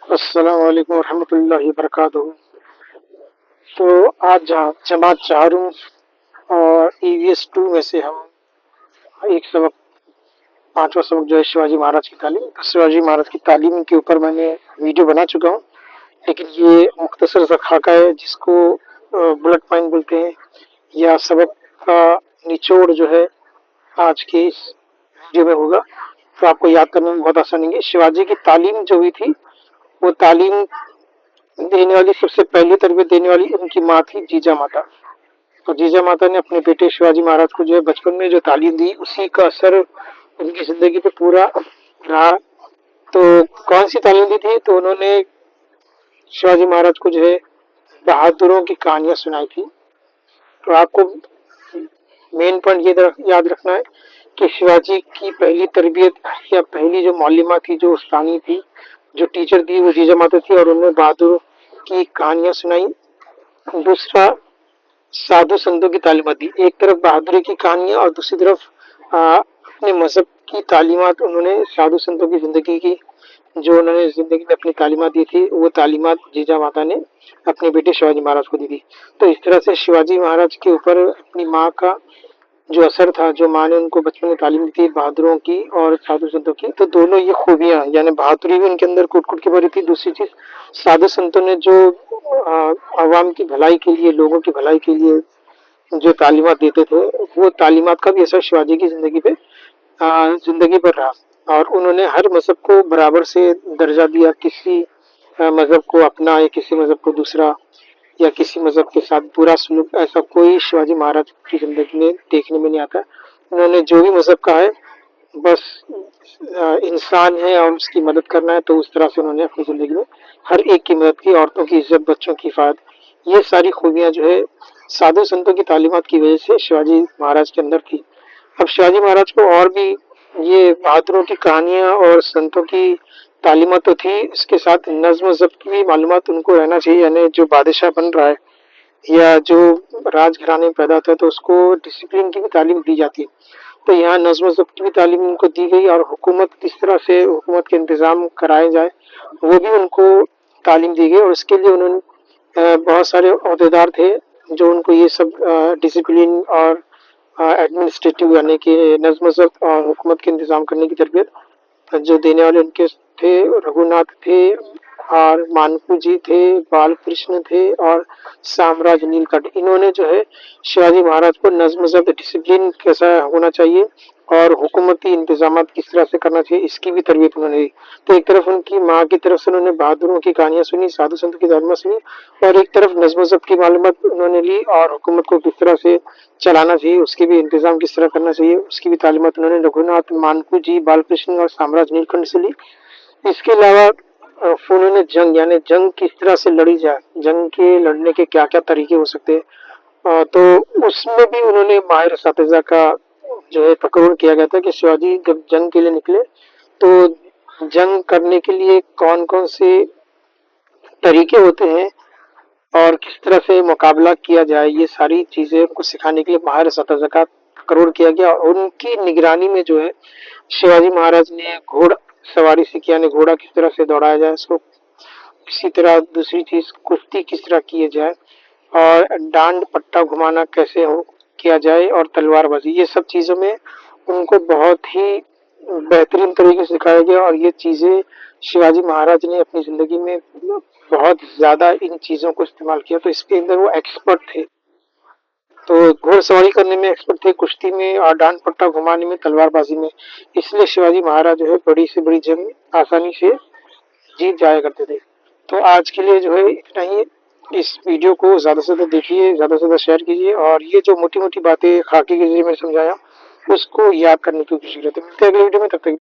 अस्सलाम वालेकुम रहमतुल्लाहि वबरकातुहू। तो आज जमात चारों और ईवीएस 2 में से हम एक सबक, पांचवा सबक जो है शिवाजी महाराज की तालीम। तो शिवाजी महाराज की तालीम के ऊपर मैंने वीडियो बना चुका हूँ, लेकिन ये मुख्तसर सा खाका है जिसको बुलेट पॉइंट बोलते हैं, या सबक का निचोड़ जो है आज के इस वीडियो में होगा। तो आपको याद करने में बहुत आसानी है। शिवाजी की तालीम जो हुई थी, वो तालीम देने वाली, सबसे पहली तरबियत देने वाली उनकी माँ थी, जीजा माता। तो जीजा माता ने अपने बेटे शिवाजी महाराज को जो है बचपन में जो तालीम दी, उसी का असर उनकी जिंदगी पे पूरा रहा। तो कौन सी तालीम दी थी? तो उन्होंने शिवाजी महाराज को जो है बहादुरों की कहानियां सुनाई थी। तो आपको मेन पॉइंट ये याद रखना है कि शिवाजी की पहली तरबियत या पहली जो मौलिमा थी, जो उस्तानी थी, जो टीचर थी, वो जीजा माता थी, और उन्होंने बहादुर की कहानियां सुनाई। दूसरा, साधु संतों की तालीमत दी। एक तरफ बहादुरी की कहानियां और दूसरी तरफ अपने मजहब की तालीमत उन्होंने साधु संतों की जिंदगी की, जो उन्होंने जिंदगी में अपनी तालीमत दी थी, वो तालीमत जीजा माता ने अपने बेटे शिवाजी महाराज को दी थी। तो इस तरह से शिवाजी महाराज के ऊपर अपनी माँ का जो असर था, जो माँ ने उनको बचपन में तालीम दी थी बहादुरों की और साधु संतों की, तो दोनों ये खूबियां, यानी बहादुरी भी उनके अंदर कूट कूट के भरी थी। दूसरी चीज, साधु संतों ने जो आवाम की भलाई के लिए, लोगों की भलाई के लिए जो तालीमात देते थे, वो तालीमात का भी असर शिवाजी की जिंदगी पे जिंदगी पर रहा। और उन्होंने हर मजहब को बराबर से दर्जा दिया। किसी मजहब को अपना या किसी मजहब को दूसरा, या किसी मजहब के साथ बुरा सलूक, ऐसा कोई शिवाजी महाराज की जिंदगी में देखने में नहीं आता। उन्होंने जो भी मजहब का है, बस इंसान है और उसकी मदद करना है, तो उस तरह से उन्होंने अपनी जिंदगी में हर एक की मदद की, औरतों की इज्जत, बच्चों की हिफाजत। ये सारी खूबियां जो है साधु संतों की तालीमात की वजह से शिवाजी महाराज के अंदर थी। अब शिवाजी महाराज को और भी ये बहादुरों की कहानियां और संतों की तालीमत तो थी, इसके साथ नज्म ज़ब्त की भी मालूमात उनको रहना चाहिए। यानी जो बादशाह बन रहा है या जो राजघराने में पैदा होता है, तो उसको डिसिप्लिन की भी तालीम दी जाती है। तो यहाँ नज्म ज़ब्त की भी तालीम उनको दी गई, और हुकूमत किस तरह से हुकूमत के इंतजाम कराए जाए, वो भी उनको तालीम दी गई। और उसके लिए उन्होंने बहुत सारे अहदेदार थे जो उनको ये सब डिसिप्लिन और एडमिनिस्ट्रेटिव, यानी कि नज्म ज़ब्त और हुकूमत के इंतजाम करने की तरबियत जो देने वाले उनके थे। रघुनाथ थे, और मानकू जी थे, बालकृष्ण थे, और साम्राज नीलकंठ। इन्होंने जो है शिवाजी महाराज को नज्म ज़ब्त, डिसिप्लिन कैसा होना चाहिए और हुकूमती इंतजाम किस तरह से करना चाहिए, इसकी भी तरबियत उन्होंने दी। तो एक तरफ उनकी माँ की तरफ से उन्होंने बहादुरों की कहानियां सुनी, साधु संत की तालीमात सुनी, और एक तरफ नज्म ज़ब्त की मालूमात उन्होंने ली, और हुकूमत को किस तरह से चलाना चाहिए, उसके भी इंतजाम किस तरह करना चाहिए, उसकी भी तालीमात उन्होंने रघुनाथ, मानकू जी, बालकृष्ण और साम्राज नीलकंठ से ली। इसके अलावा उन्होंने जंग, यानी जंग किस तरह से लड़ी जाए, जंग के लड़ने के क्या क्या तरीके हो सकते हैं, तो उसमें भी उन्होंने माहिर असातिज़ा का जो है तकर्रुर किया गया था कि शिवाजी जब जंग के लिए निकले, तो जंग करने के लिए कौन कौन से तरीके होते हैं और किस तरह से मुकाबला किया जाए, ये सारी चीजें उनको सिखाने के लिए माहिर असातिज़ा का तकर्रुर किया गया। और उनकी निगरानी में जो है शिवाजी महाराज ने घोड़ सवारी सीखी, यानी घोड़ा किस तरह से दौड़ाया जाए उसको। इसी तरह दूसरी चीज, कुश्ती किस तरह की जाए, और डांड पट्टा घुमाना कैसे हो किया जाए, और तलवारबाजी, ये सब चीजों में उनको बहुत ही बेहतरीन तरीके से सिखाया गया। और ये चीजें शिवाजी महाराज ने अपनी जिंदगी में बहुत ज्यादा इन चीजों को इस्तेमाल किया, तो इसके अंदर वो एक्सपर्ट थे। तो घोड़सवारी करने में एक्सपर्ट थे, कुश्ती में, और डांड पट्टा घुमाने में, तलवारबाजी में। इसलिए शिवाजी महाराज जो है बड़ी से बड़ी जंग आसानी से जीत जाया करते थे। तो आज के लिए जो है इतना ही। इस वीडियो को ज़्यादा से ज़्यादा देखिए, ज़्यादा से ज़्यादा शेयर कीजिए, और ये जो मोटी-मोटी बातें खाके के ज़रिए मैंने समझाया, उसको याद करने की कोशिश करते हैं। मिलते हैं अगले वीडियो में, तब तक